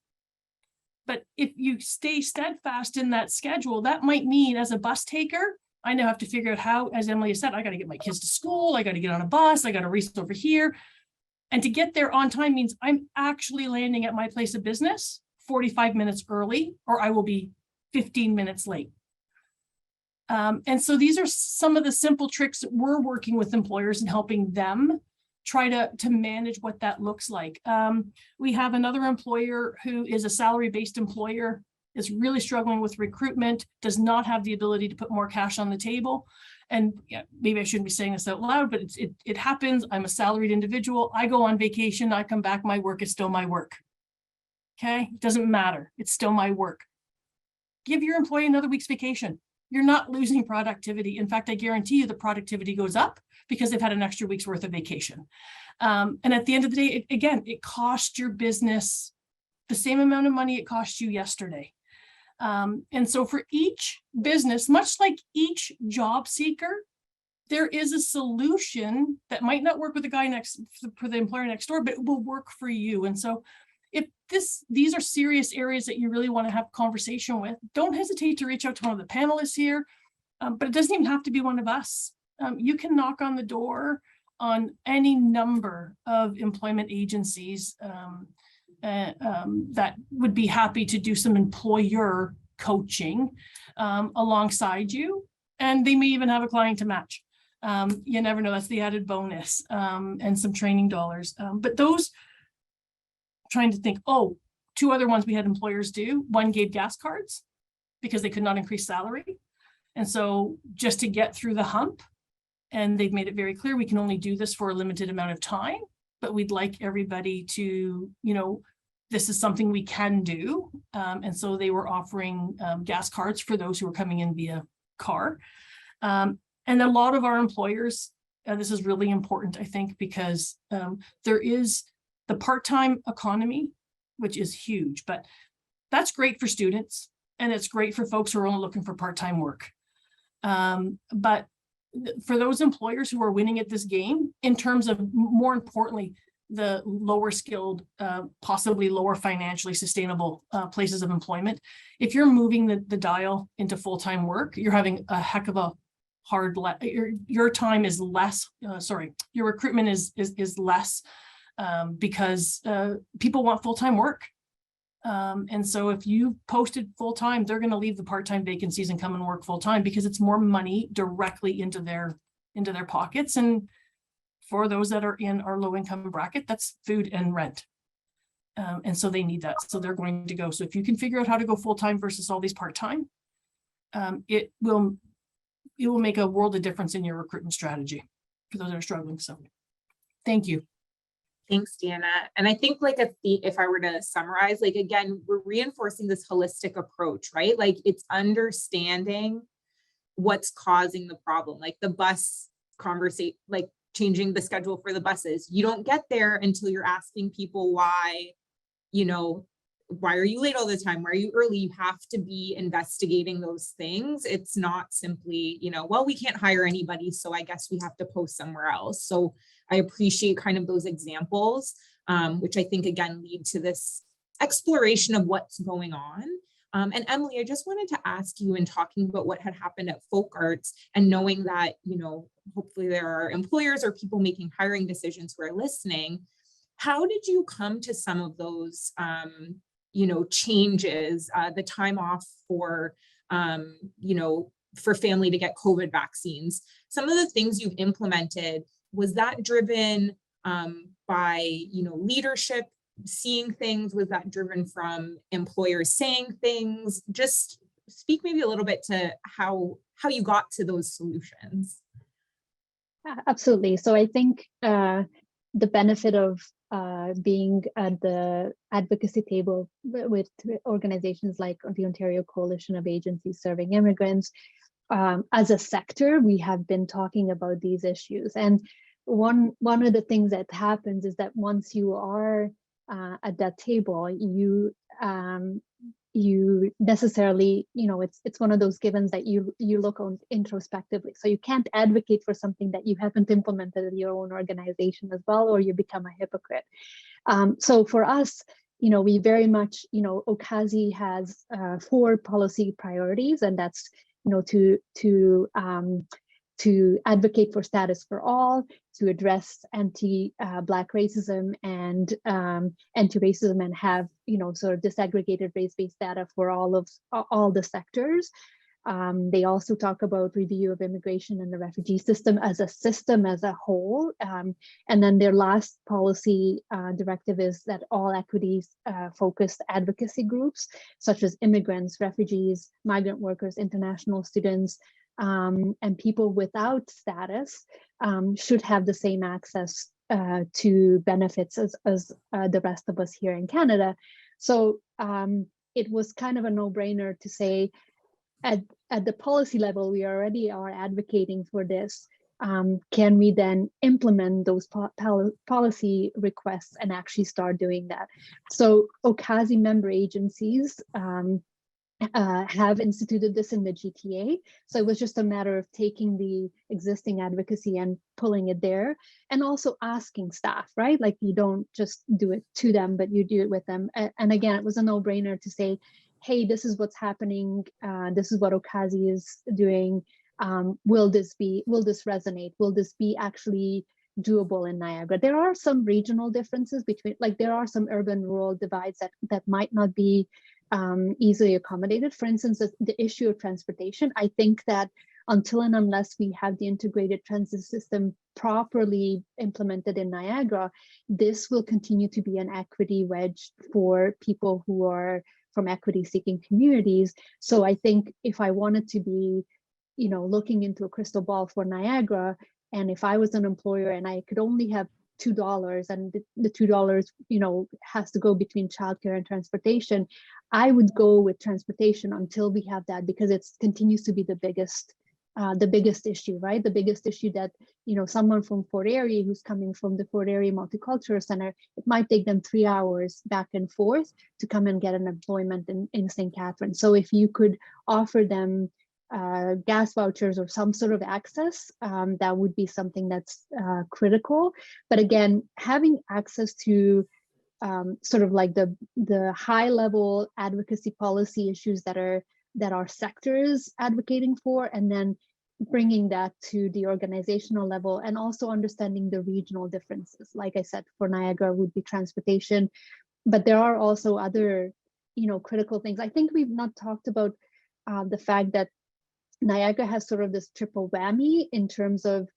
But if you stay steadfast in that schedule, that might mean as a bus taker, I now have to figure out how, as Emily has said, I got to get my kids to school. I got to get on a bus. I got to race over here. And to get there on time means I'm actually landing at my place of business 45 minutes early, or I will be 15 minutes late. And so these are some of the simple tricks that we're working with employers and helping them try to manage what that looks like. We have another employer who is a salary-based employer, is really struggling with recruitment, does not have the ability to put more cash on the table. And yeah, maybe I shouldn't be saying this out loud, but it happens. I'm a salaried individual. I go on vacation, I come back, my work is still my work. Okay, it doesn't matter. It's still my work. Give your employee another week's vacation. You're not losing productivity. In fact, I guarantee you the productivity goes up because they've had an extra week's worth of vacation. And at the end of the day, it costs your business the same amount of money it cost you yesterday. And so for each business, much like each job seeker, there is a solution that might not work with the guy for the employer next door, but it will work for you. And so if these are serious areas that you really want to have a conversation with, don't hesitate to reach out to one of the panelists here, but it doesn't even have to be one of us. You can knock on the door on any number of employment agencies that would be happy to do some employer coaching alongside you, and they may even have a client to match. You never know, that's the added bonus, and some training dollars. But those, trying to think, two other ones we had employers do. One gave gas cards because they could not increase salary. And so just to get through the hump, and they've made it very clear, we can only do this for a limited amount of time, but we'd like everybody to, this is something we can do. And so they were offering gas cards for those who were coming in via car. And a lot of our employers, this is really important, I think, because there is the part-time economy, which is huge, but that's great for students and it's great for folks who are only looking for part-time work. But for those employers who are winning at this game, in terms of, more importantly, the lower skilled, possibly lower financially sustainable places of employment, if you're moving the dial into full-time work, you're having a heck of a hard, your time is less, your recruitment is less, because people want full-time work. And so if you posted full-time, they're going to leave the part-time vacancies and come and work full-time because it's more money directly into their pockets. And for those that are in our low-income bracket, that's food and rent. And so they need that. So they're going to go. So if you can figure out how to go full-time versus all these part-time, it will make a world of difference in your recruitment strategy for those that are struggling. So thank you. Thanks, Deanna. And I think if I were to summarize, again, we're reinforcing this holistic approach, right? It's understanding what's causing the problem, like the bus conversation, like changing the schedule for the buses. You don't get there until you're asking people why, why are you late all the time? Why are you early? You have to be investigating those things. It's not simply, well, we can't hire anybody, so I guess we have to post somewhere else. So I appreciate kind of those examples, which I think, again, lead to this exploration of what's going on. And Emily, I just wanted to ask you, in talking about what had happened at Folk Arts and knowing that, hopefully there are employers or people making hiring decisions who are listening, how did you come to some of those changes, the time off for, for family to get COVID vaccines? Some of the things you've implemented, was that driven by, leadership seeing things? Was that driven from employers saying things? Just speak maybe a little bit to how you got to those solutions. Absolutely. So I think the benefit of being at the advocacy table with organizations like the Ontario Coalition of Agencies Serving Immigrants, as a sector, we have been talking about these issues. And one of the things that happens is that once you are at that table, you necessarily, it's one of those givens that you look on introspectively. So you can't advocate for something that you haven't implemented in your own organization as well, or you become a hypocrite. So for us, we very much, OCASI has 4 policy priorities, and that's, to advocate for status for all, to address anti-Black racism and anti-racism, and have, sort of disaggregated race-based data for all the sectors. They also talk about review of immigration and the refugee system as a whole. And then their last policy directive is that all equities focused advocacy groups, such as immigrants, refugees, migrant workers, international students, and people without status should have the same access to benefits as the rest of us here in Canada. So it was kind of a no-brainer to say, at the policy level, we already are advocating for this. Can we then implement those policy requests and actually start doing that? So OCASI member agencies have instituted this in the GTA. So it was just a matter of taking the existing advocacy and pulling it there, and also asking staff, right? Like, you don't just do it to them, but you do it with them. And again, it was a no-brainer to say, hey, this is what's happening. This is what OCASI is doing. Will this resonate? Will this be actually doable in Niagara? There are some regional differences between, like, there are some urban-rural divides that might not be easily accommodated. For instance, the issue of transportation, I think that until and unless we have the integrated transit system properly implemented in Niagara, this will continue to be an equity wedge for people who are from equity-seeking communities. So I think if I wanted to be, looking into a crystal ball for Niagara, and if I was an employer and I could only have $2, and the $2, has to go between childcare and transportation, I would go with transportation until we have that, because it continues to be the biggest issue, right? The biggest issue that, someone from Fort Erie who's coming from the Fort Erie Multicultural Center, it might take them 3 hours back and forth to come and get an employment in St. Catherine. So if you could offer them gas vouchers or some sort of access, that would be something that's critical. But again, having access to sort of like the high level advocacy policy issues that our sectors advocating for, and then bringing that to the organizational level, and also understanding the regional differences. Like I said, for Niagara would be transportation, but there are also other, critical things. I think we've not talked about the fact that Niagara has sort of this triple whammy in terms of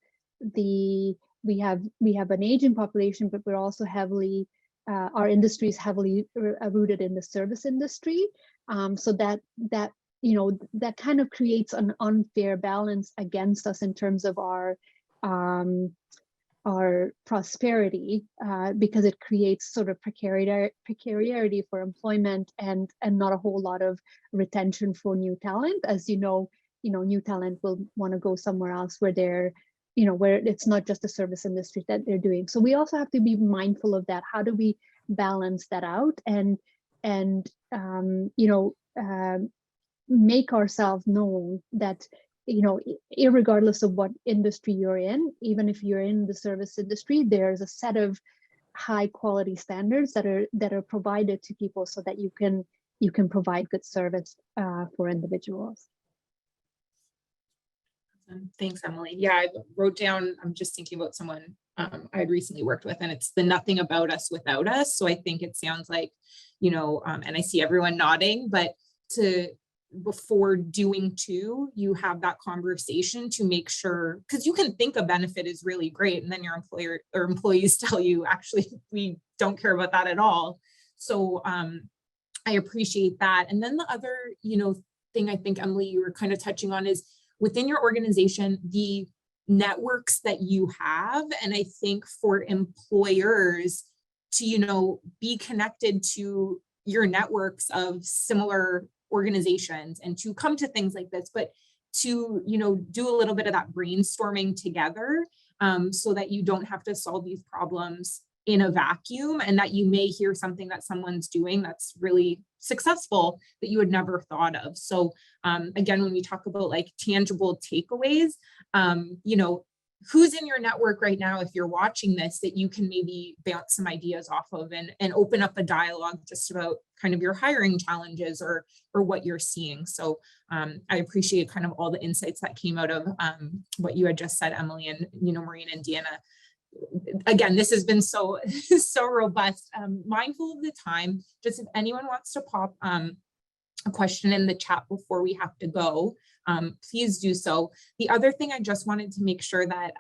we have an aging population, but we're also heavily our industry is heavily rooted in the service industry. So that kind of creates an unfair balance against us in terms of our prosperity, because it creates sort of precarity for employment and not a whole lot of retention for new talent. As you know, new talent will want to go somewhere else where they're, where it's not just the service industry that they're doing. So we also have to be mindful of that. How do we balance that out and make ourselves known that, irregardless of what industry you're in, even if you're in the service industry, there's a set of high quality standards that are provided to people so that you can provide good service for individuals. Thanks, Emily. Yeah, I wrote down, I'm just thinking about someone I had recently worked with, and it's the nothing about us without us. So I think it sounds like, and I see everyone nodding, but before doing two, you have that conversation to make sure, because you can think a benefit is really great, and then your employer or employees tell you, actually, we don't care about that at all. So I appreciate that. And then the other, thing I think, Emily, you were kind of touching on is within your organization, the networks that you have. And I think for employers to, be connected to your networks of similar organizations and to come to things like this, but to, do a little bit of that brainstorming together so that you don't have to solve these problems in a vacuum, and that you may hear something that someone's doing that's really successful that you had never thought of. So again, when we talk about like tangible takeaways, who's in your network right now, if you're watching this, that you can maybe bounce some ideas off of and open up a dialogue just about kind of your hiring challenges or what you're seeing. So I appreciate kind of all the insights that came out of what you had just said, Emily, and Marina and Deanna. Again, this has been so robust. Mindful of the time, just if anyone wants to pop a question in the chat before we have to go, please do so. The other thing I just wanted to make sure that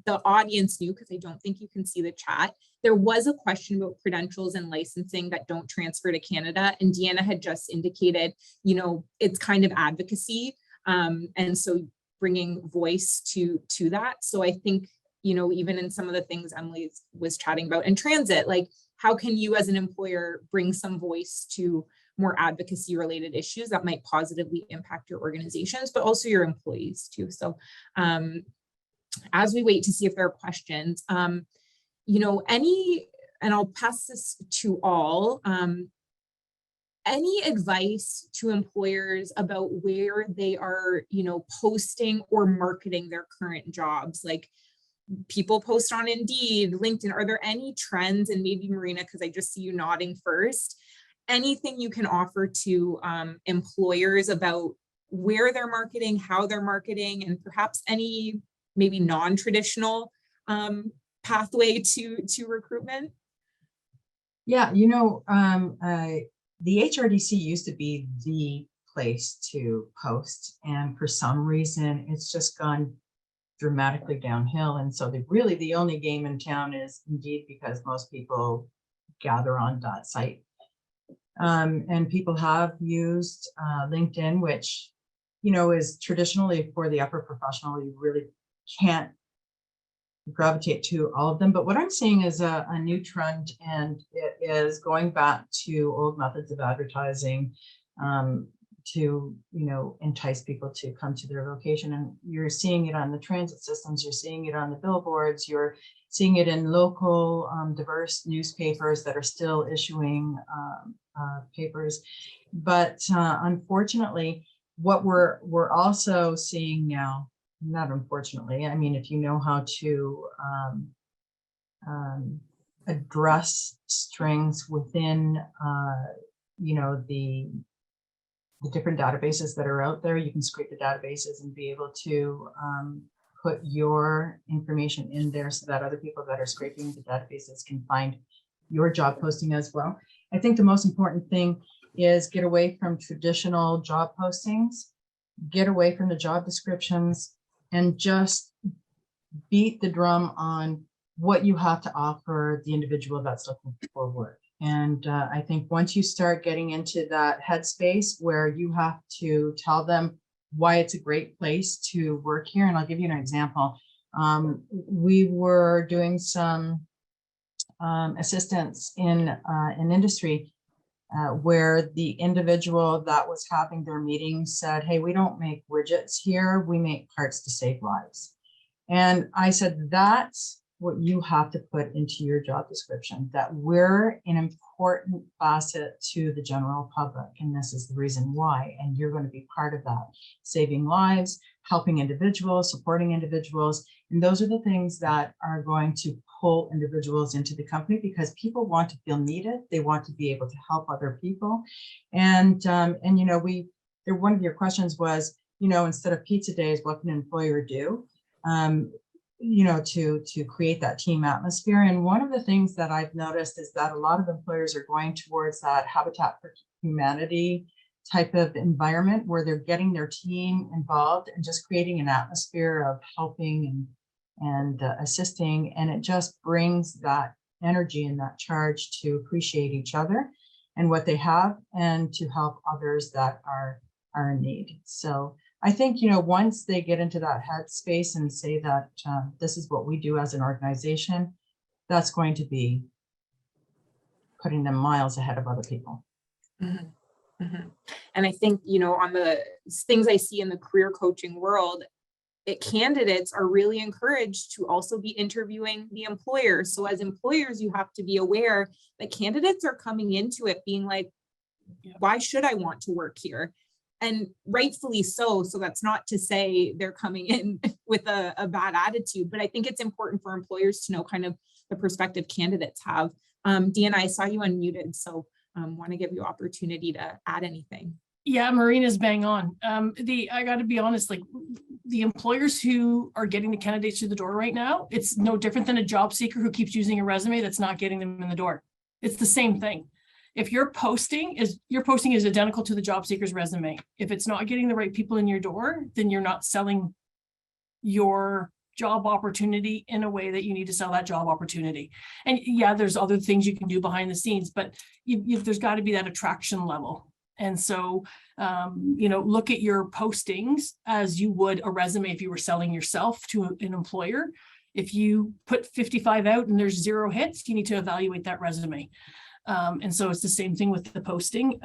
the audience knew, because I don't think you can see the chat, there was a question about credentials and licensing that don't transfer to Canada, and Deanna had just indicated, it's kind of advocacy, and so bringing voice to that. So I think, even in some of the things Emily was chatting about in transit, like how can you as an employer bring some voice to more advocacy related issues that might positively impact your organizations, but also your employees too. So as we wait to see if there are questions, and I'll pass this to all, any advice to employers about where they are, posting or marketing their current jobs? Like, people post on Indeed, LinkedIn. Are there any trends? And maybe Marina, because I just see you nodding first, anything you can offer to employers about where they're marketing, how they're marketing, and perhaps any maybe non-traditional pathway to recruitment? Yeah, the HRDC used to be the place to post, and for some reason it's just gone dramatically downhill. And so the only game in town is Indeed, because most people gather on that site. And people have used LinkedIn, which, is traditionally for the upper professional. You really can't gravitate to all of them. But what I'm seeing is a new trend, and it is going back to old methods of advertising to, entice people to come to their location. And you're seeing it on the transit systems, you're seeing it on the billboards, you're seeing it in local diverse newspapers that are still issuing papers. But unfortunately, what we're also seeing now, not unfortunately, I mean, if you know how to address strings within the different databases that are out there, you can scrape the databases and be able to put your information in there so that other people that are scraping the databases can find your job posting as well. I think the most important thing is get away from traditional job postings, get away from the job descriptions, and just beat the drum on what you have to offer the individual that's looking for work. And I think once you start getting into that headspace where you have to tell them why it's a great place to work here, and I'll give you an example. We were doing some assistance in an industry, where the individual that was having their meeting said, hey, we don't make widgets here, we make parts to save lives. And I said, that's what you have to put into your job description, that we're an important facet to the general public. And this is the reason why. And you're going to be part of that, saving lives, helping individuals, supporting individuals. And those are the things that are going to pull individuals into the company, because people want to feel needed. They want to be able to help other people. And you know, one of your questions was, you know, instead of pizza days, what can an employer do? You know, to create that team atmosphere. And one of the things that I've noticed is that a lot of employers are going towards that Habitat for Humanity type of environment, where they're getting their team involved and just creating an atmosphere of helping and assisting. And it just brings that energy and that charge to appreciate each other and what they have, and to help others that are in need. So I think, you know, once they get into that headspace and say that this is what we do as an organization, that's going to be putting them miles ahead of other people. Mm-hmm. Mm-hmm. And I think, you know, on the things I see in the career coaching world, candidates are really encouraged to also be interviewing the employers. So as employers, you have to be aware that candidates are coming into it being like, why should I want to work here? And rightfully so. So that's not to say they're coming in with a bad attitude, but I think it's important for employers to know kind of the perspective candidates have. Deanna, I saw you unmuted, so want to give you opportunity to add anything. Yeah, Marina's bang on. I got to be honest, like the employers who are getting the candidates through the door right now, it's no different than a job seeker who keeps using a resume that's not getting them in the door. It's the same thing. If your posting is identical to the job seeker's resume, if it's not getting the right people in your door, then you're not selling your job opportunity in a way that you need to sell that job opportunity. And yeah, there's other things you can do behind the scenes, but there's got to be that attraction level. And so, you know, look at your postings as you would a resume if you were selling yourself to an employer. If you put 55 out and there's 0 hits, you need to evaluate that resume. And so it's the same thing with the posting.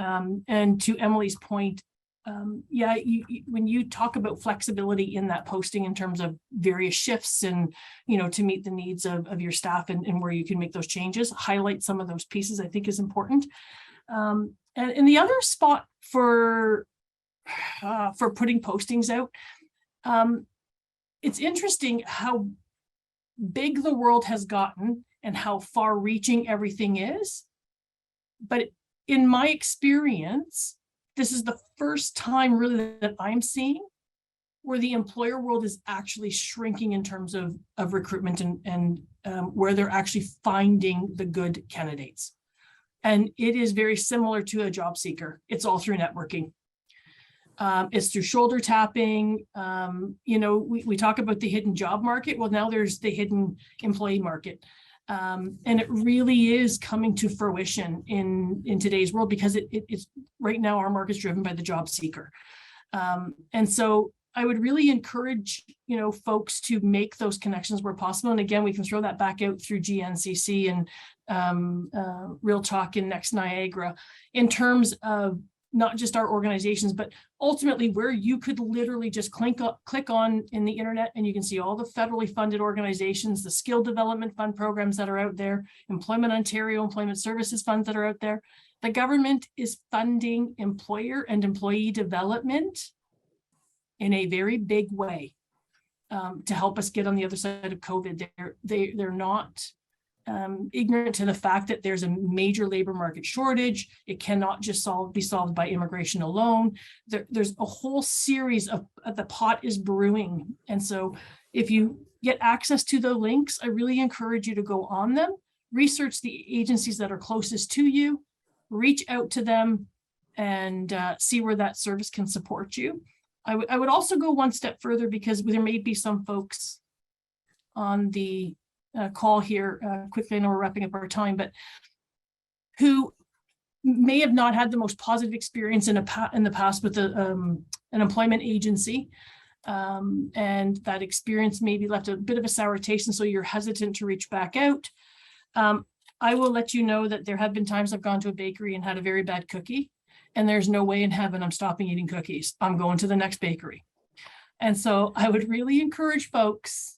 And to Emily's point, yeah, when you talk about flexibility in that posting in terms of various shifts and, you know, to meet the needs of your staff and where you can make those changes, highlight some of those pieces, I think is important. And in the other spot for putting postings out, it's interesting how big the world has gotten and how far reaching everything is. But in my experience, this is the first time really that I'm seeing where the employer world is actually shrinking in terms of recruitment and where they're actually finding the good candidates. And it is very similar to a job seeker. It's all through networking. It's through shoulder tapping. You know, we talk about the hidden job market. Well, now there's the hidden employee market. And it really is coming to fruition in today's world, because it's right now our market's driven by the job seeker. And so I would really encourage, you know, folks to make those connections where possible. And again, we can throw that back out through GNCC and REALTalk in Next Niagara in terms of not just our organizations, but ultimately where you could literally just click on in the internet and you can see all the federally funded organizations, the skill development fund programs that are out there, Employment Ontario, Employment Services funds that are out there. The government is funding employer and employee development in a very big way to help us get on the other side of COVID. They're not ignorant to the fact that there's a major labor market shortage. It cannot just be solved by immigration alone. There's a whole series of the pot is brewing. And so if you get access to the links, I really encourage you to go on them, research the agencies that are closest to you, reach out to them, and see where that service can support you. I would also go one step further, because there may be some folks on the call here quickly. I know we're wrapping up our time, but who may have not had the most positive experience in the past with an employment agency, and that experience maybe left a bit of a sour taste, and so you're hesitant to reach back out. I will let you know that there have been times I've gone to a bakery and had a very bad cookie, and there's no way in heaven I'm stopping eating cookies. I'm going to the next bakery. And so I would really encourage folks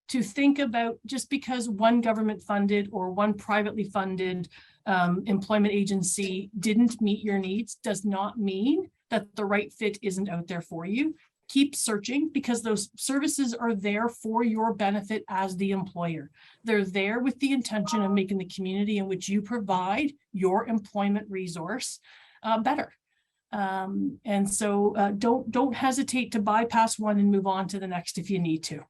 to think about, just because one government funded or one privately funded employment agency didn't meet your needs does not mean that the right fit isn't out there for you. Keep searching, because those services are there for your benefit as the employer. They're there with the intention of making the community in which you provide your employment resource better. And so don't hesitate to bypass one and move on to the next if you need to.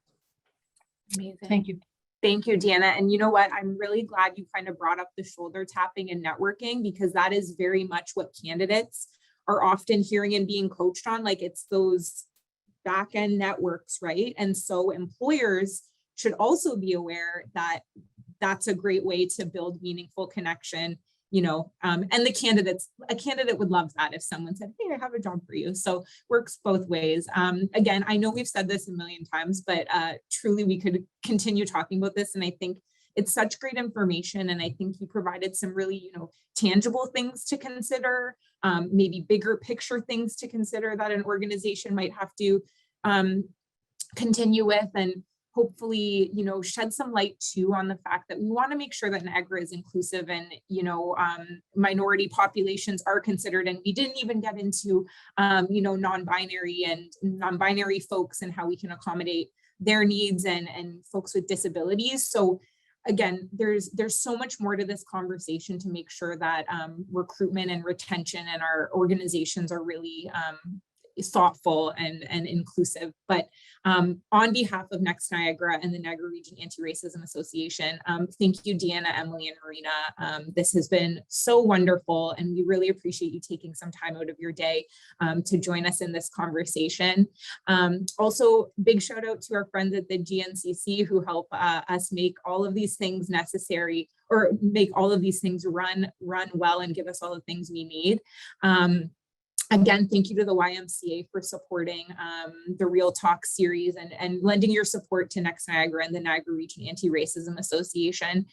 Amazing. Thank you. Thank you, Deanna. And you know what? I'm really glad you kind of brought up the shoulder tapping and networking, because that is very much what candidates are often hearing and being coached on. Like, it's those back end networks, right? And so employers should also be aware that that's a great way to build meaningful connection, you know, and a candidate would love that if someone said, hey, I have a job for you. So works both ways. Again, I know we've said this a million times, but truly we could continue talking about this. And I think it's such great information. And I think you provided some really, you know, tangible things to consider, maybe bigger picture things to consider that an organization might have to continue with, and hopefully, you know, shed some light too on the fact that we want to make sure that Niagara is inclusive, and, you know, minority populations are considered. And we didn't even get into, you know, non-binary folks and how we can accommodate their needs, and folks with disabilities. So again, there's so much more to this conversation to make sure that recruitment and retention and our organizations are really thoughtful and inclusive. But on behalf of Next Niagara and the Niagara Region Anti-Racism Association, thank you, Deanna, Emily, and Marina. This has been so wonderful, and we really appreciate you taking some time out of your day to join us in this conversation. Also, big shout out to our friends at the GNCC who help us make all of these things necessary, or make all of these things run well and give us all the things we need. Again, thank you to the YMCA for supporting the REALTalk series and lending your support to Next Niagara and the Niagara Region Anti-Racism Association.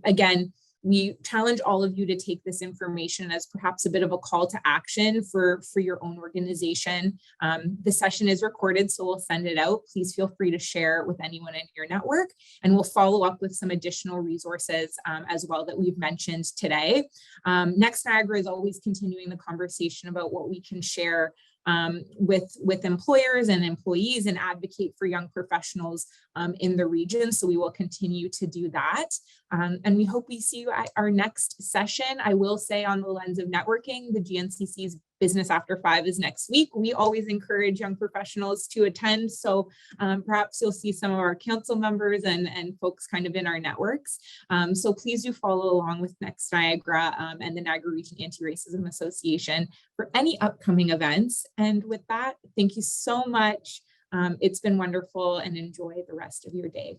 Again, we challenge all of you to take this information as perhaps a bit of a call to action for your own organization. The session is recorded, so we'll send it out. Please feel free to share it with anyone in your network, and we'll follow up with some additional resources as well that we've mentioned today. Next Niagara is always continuing the conversation about what we can share with employers and employees and advocate for young professionals in the region. So we will continue to do that. And we hope we see you at our next session. I will say, on the lens of networking, the GNCC's Business After 5 is next week. We always encourage young professionals to attend. So perhaps you'll see some of our council members and folks kind of in our networks. So please do follow along with Next Niagara and the Niagara Region Anti-Racism Association for any upcoming events. And with that, thank you so much. It's been wonderful, and enjoy the rest of your day.